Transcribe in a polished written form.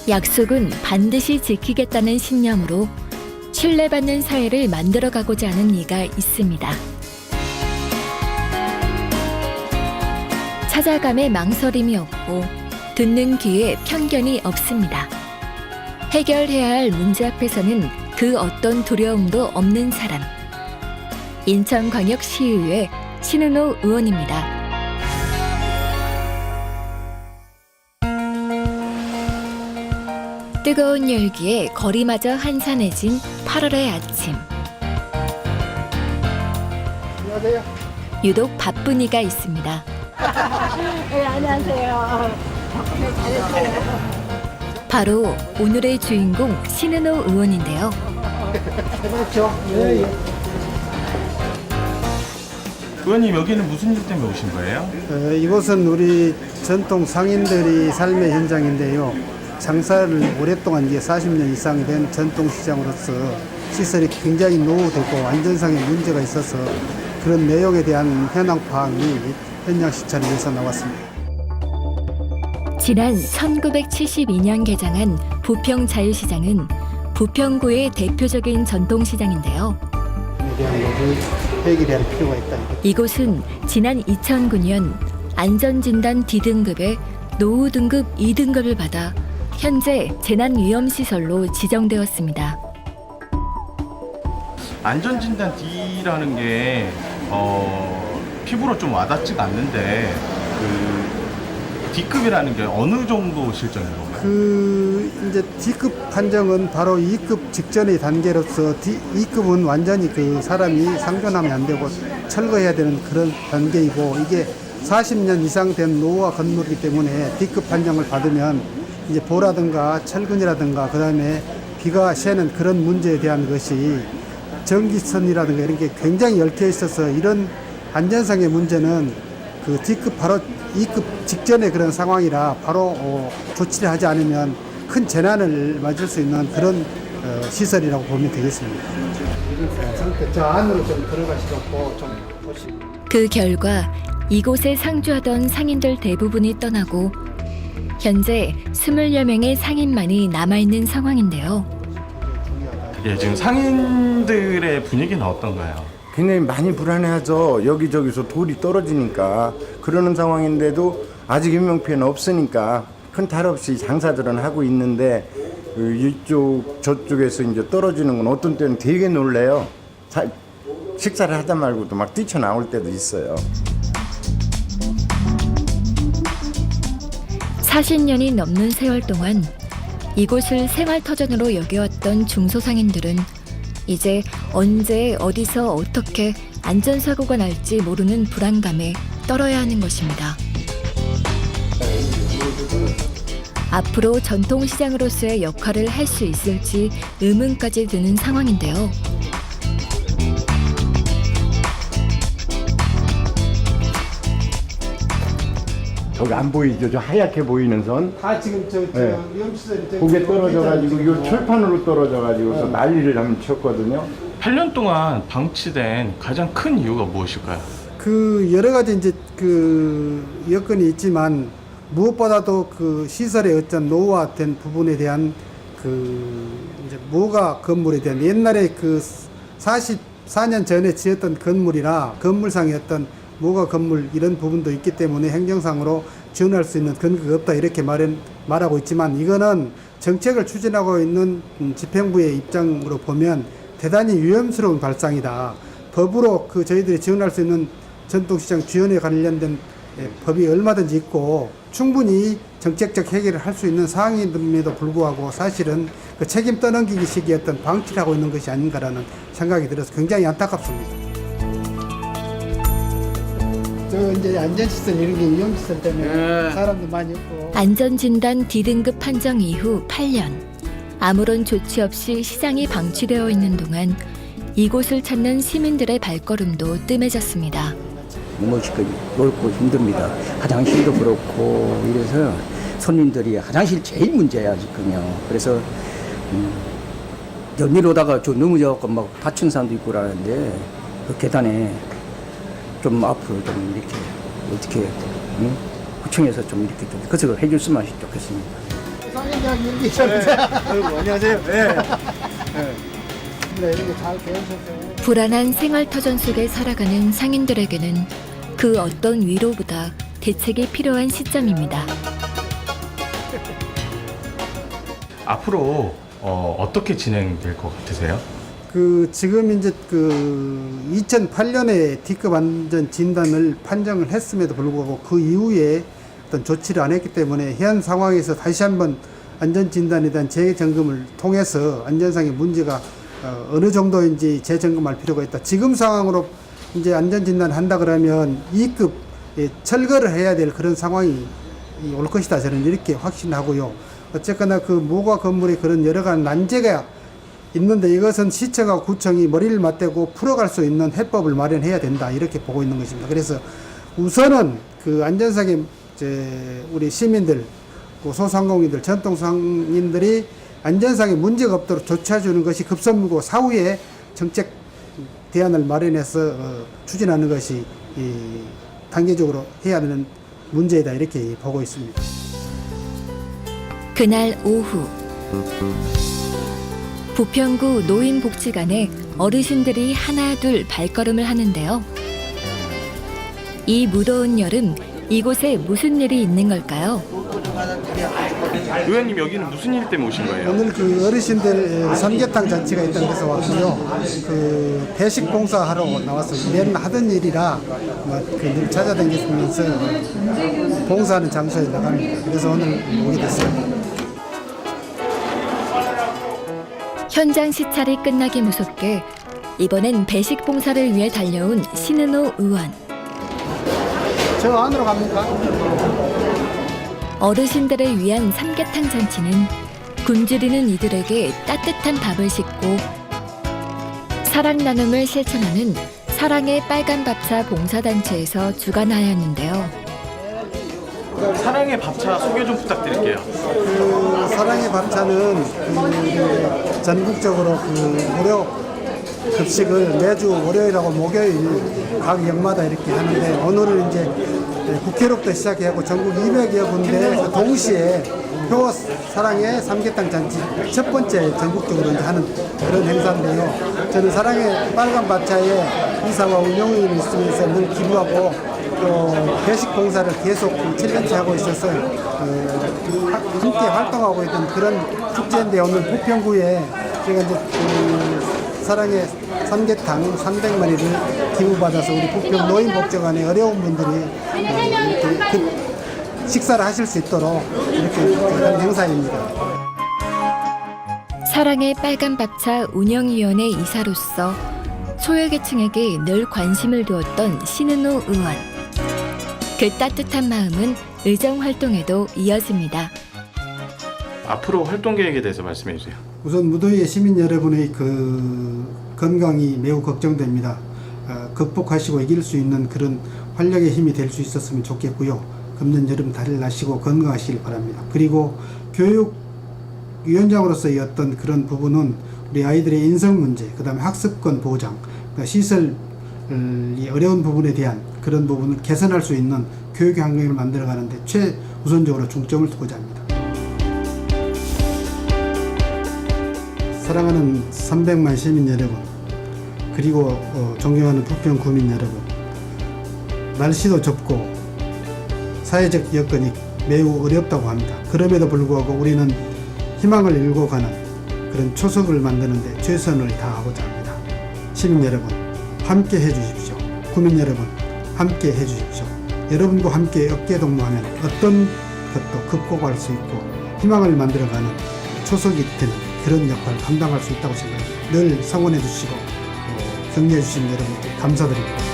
약속은 반드시 지키겠다는 신념으로 신뢰받는 사회를 만들어가고자 하는 이가 있습니다. 찾아감에 망설임이 없고 듣는 귀에 편견이 없습니다. 해결해야 할 문제 앞에서는 그 어떤 두려움도 없는 사람. 인천광역시의회 신은호 의원입니다. 뜨거운 열기에 거리마저 한산해진 8월의 아침. 안녕하세요. 유독 바쁜 이가 있습니다. 네, 안녕하세요. 네, 잘했어요. 바로 오늘의 주인공 신은호 의원인데요. 해봤죠? 예, 예. 의원님, 여기는 무슨 일 때문에 오신 거예요? 이곳은 우리 전통 상인들이 삶의 현장인데요. 장사를 오랫동안 이게 40년 이상 된 전통시장으로서 시설이 굉장히 노후되고 안전상의 문제가 있어서 그런 내용에 대한 현황 파악 및 현장 시찰을 위해서 나왔습니다. 지난 1972년 개장한 부평자유시장은 부평구의 대표적인 전통시장인데요. 에 대한 것을 해결할 필요가 있다. 이곳은 지난 2009년 안전진단 D등급에 노후 등급 2등급을 받아 현재 재난위험시설로 지정되었습니다. 안전진단 D라는 게 피부로 좀 와닿지가 않는데 그 D급이라는 게 어느 정도 실정인 건가요? 이제 D급 판정은 바로 2급 직전의 단계로서 2급은 완전히 그 사람이 상존하면 안 되고 철거해야 되는 그런 단계이고, 이게 40년 이상 된 노후화 건물이기 때문에 D급 판정을 받으면 이제 보라든가 철근이라든가 그다음에 비가 새는 그런 문제에 대한 것이 전기선이라든가 이런 게 굉장히 얽혀 있어서 이런 안전상의 문제는 그 D급 바로 2급 직전의 그런 상황이라 바로 조치를 하지 않으면 큰 재난을 맞을 수 있는 그런 시설이라고 보면 되겠습니다. 저 안으로 좀 들어가시고 좀 보시고. 그 결과 이곳에 상주하던 상인들 대부분이 떠나고 현재 20여 명의 상인만이 남아있는 상황인데요. 예, 지금 상인들의 분위기는 어떤가요? 굉장히 많이 불안해하죠. 여기저기서 돌이 떨어지니까. 그러는 상황인데도 아직 인명피해는 없으니까 큰 탈 없이 장사들은 하고 있는데, 이쪽 저쪽에서 이제 떨어지는 건 어떤 때는 되게 놀래요. 식사를 하다 말고도 막 뛰쳐나올 때도 있어요. 40년이 넘는 세월 동안 이곳을 생활터전으로 여겨왔던 중소상인들은 이제 언제 어디서 어떻게 안전사고가 날지 모르는 불안감에 떨어야 하는 것입니다. 앞으로 전통시장으로서의 역할을 할 수 있을지 의문까지 드는 상황인데요. 저기 안 보이죠? 저 하얗게 보이는 선. 다 지금 저 네. 위험시설 고개 떨어져가지고 이 철판으로 떨어져가지고서 난리를 한번 쳤거든요. 8년 동안 방치된 가장 큰 이유가 무엇일까요? 그 여러 가지 이제 그 여건이 있지만 무엇보다도 그 시설의 어떤 노후화된 부분에 대한 그 이제 모가 건물에 대한 옛날에 그 44년 전에 지었던 건물이나 건물상의 어떤 모가 건물 이런 부분도 있기 때문에 행정상으로 지원할 수 있는 근거가 없다 이렇게 말하고 있지만, 이거는 정책을 추진하고 있는 집행부의 입장으로 보면 대단히 위험스러운 발상이다. 법으로 그 저희들이 지원할 수 있는 전통시장 지원에 관련된 법이 얼마든지 있고 충분히 정책적 해결을 할 수 있는 사항임에도 불구하고 사실은 그 책임 떠넘기기식의 어떤 방치를 하고 있는 것이 아닌가라는 생각이 들어서 굉장히 안타깝습니다. 저 이제 안전시설 이런 게 위험시설 때문에 사람도 많이 있고. 안전진단 D등급 판정 이후 8년. 아무런 조치 없이 시장이 방치되어 있는 동안 이곳을 찾는 시민들의 발걸음도 뜸해졌습니다. 멋있고 넓고 힘듭니다. 화장실도 그렇고 이래서 손님들이 화장실 제일 문제야 지금요. 그래서 내려오다가 저 넘어져갖고 막 다친 사람도 있고 그러는데 그 계단에 좀 앞으로 좀 이렇게 어떻게 구청에서 좀 이렇게 좀 그것을 해줬으면 좋겠습니다. 쌍인대학 일기입니다. 아이고, 안녕하세요. 네. 네, 이렇게 잘 배우셨어요. 불안한 생활터전 속에 살아가는 상인들에게는 그 어떤 위로보다 대책이 필요한 시점입니다. 앞으로 어떻게 진행될 것 같으세요? 지금 이제 2008년에 D급 안전 진단을 판정을 했음에도 불구하고 그 이후에 어떤 조치를 안 했기 때문에 현 상황에서 다시 한번 안전 진단에 대한 재점검을 통해서 안전상의 문제가 어느 정도인지 재점검할 필요가 있다. 지금 상황으로 이제 안전 진단을 한다 그러면 2급 철거를 해야 될 그런 상황이 올 것이다. 저는 이렇게 확신하고요. 어쨌거나 그 무과 건물에 그런 여러 가지 난제가 있는데 이것은 시청과 구청이 머리를 맞대고 풀어갈 수 있는 해법을 마련해야 된다. 이렇게 보고 있는 것입니다. 그래서 우선은 그 안전상의 우리 시민들, 소상공인들, 전통상인들이 안전상의 문제가 없도록 조치해주는 것이 급선무고 사후에 정책 대안을 마련해서 추진하는 것이 단계적으로 해야 하는 문제이다. 이렇게 보고 있습니다. 그날 오후 부평구 노인복지관에 어르신들이 하나둘 발걸음을 하는데요. 이 무더운 여름 이곳에 무슨 일이 있는 걸까요? 의원님 여기는 무슨 일 때문에 오신 거예요? 오늘 그 어르신들 삼계탕 잔치가 있다는 데서 왔고요. 그 배식 봉사하러 나왔습니다. 매일 하던 일이라 늘 찾아다니면서 봉사하는 장소에 나갑니다. 그래서 오늘 오게 됐어요. 현장 시찰이 끝나기 무섭게 이번엔 배식 봉사를 위해 달려온 신은호 의원. 저 안으로 갑니까? 어르신들을 위한 삼계탕 잔치는 굶주리는 이들에게 따뜻한 밥을 싣고 사랑 나눔을 실천하는 사랑의 빨간 밥차 봉사단체에서 주관하였는데요. 사랑의 밥차 소개 좀 부탁드릴게요. 사랑의 밥차는 전국적으로 무료 급식을 매주 월요일하고 목요일 각 역마다 이렇게 하는데 오늘은 이제 국회로부터 시작해고 전국 200여 군데 동시에 표 사랑의 삼계탕 잔치 첫 번째 전국적으로 이제 하는 그런 행사인데요. 저는 사랑의 빨간 밥차에 이사와 운영위원이 있으면서 늘 기부하고 또 배식 봉사를 계속 7년째 하고 있어서 함께 활동하고 있던 그런 축제인데 오늘 부평구에 제가 이제 사랑의 삼계탕 300마리를 기부받아서 우리 부평 노인복지관의 어려운 분들이 식사를 하실 수 있도록 이렇게 하는 행사입니다. 사랑의 빨간 밥차 운영위원회 이사로서 소외계층에게 늘 관심을 두었던 신은호 의원. 그 따뜻한 마음은 의정활동에도 이어집니다. 앞으로 활동 계획에 대해서 말씀해 주세요. 우선 무더위에 시민 여러분의 건강이 매우 걱정됩니다. 극복하시고 이길 수 있는 그런 활력의 힘이 될 수 있었으면 좋겠고요. 금년 여름 다리를 나시고 건강하시길 바랍니다. 그리고 교육위원장으로서의 어떤 그런 부분은 우리 아이들의 인성 문제, 그 다음에 학습권 보장, 시설이 어려운 부분에 대한 그런 부분을 개선할 수 있는 교육 환경을 만들어가는데 최우선적으로 중점을 두고자 합니다. 사랑하는 300만 시민 여러분, 그리고 존경하는 부평 구민 여러분, 날씨도 좁고 사회적 여건이 매우 어렵다고 합니다. 그럼에도 불구하고 우리는 희망을 일고 가는 그런 초석을 만드는데 최선을 다하고자 합니다. 시민 여러분, 함께 해주십시오. 구민 여러분, 함께 해주십시오. 여러분과 함께 어깨동무하면 어떤 것도 극복할 수 있고 희망을 만들어가는 초석이 되는 그런 역할을 감당할 수 있다고 생각합니다. 늘 성원해 주시고 격려해 주신 여러분께 감사드립니다.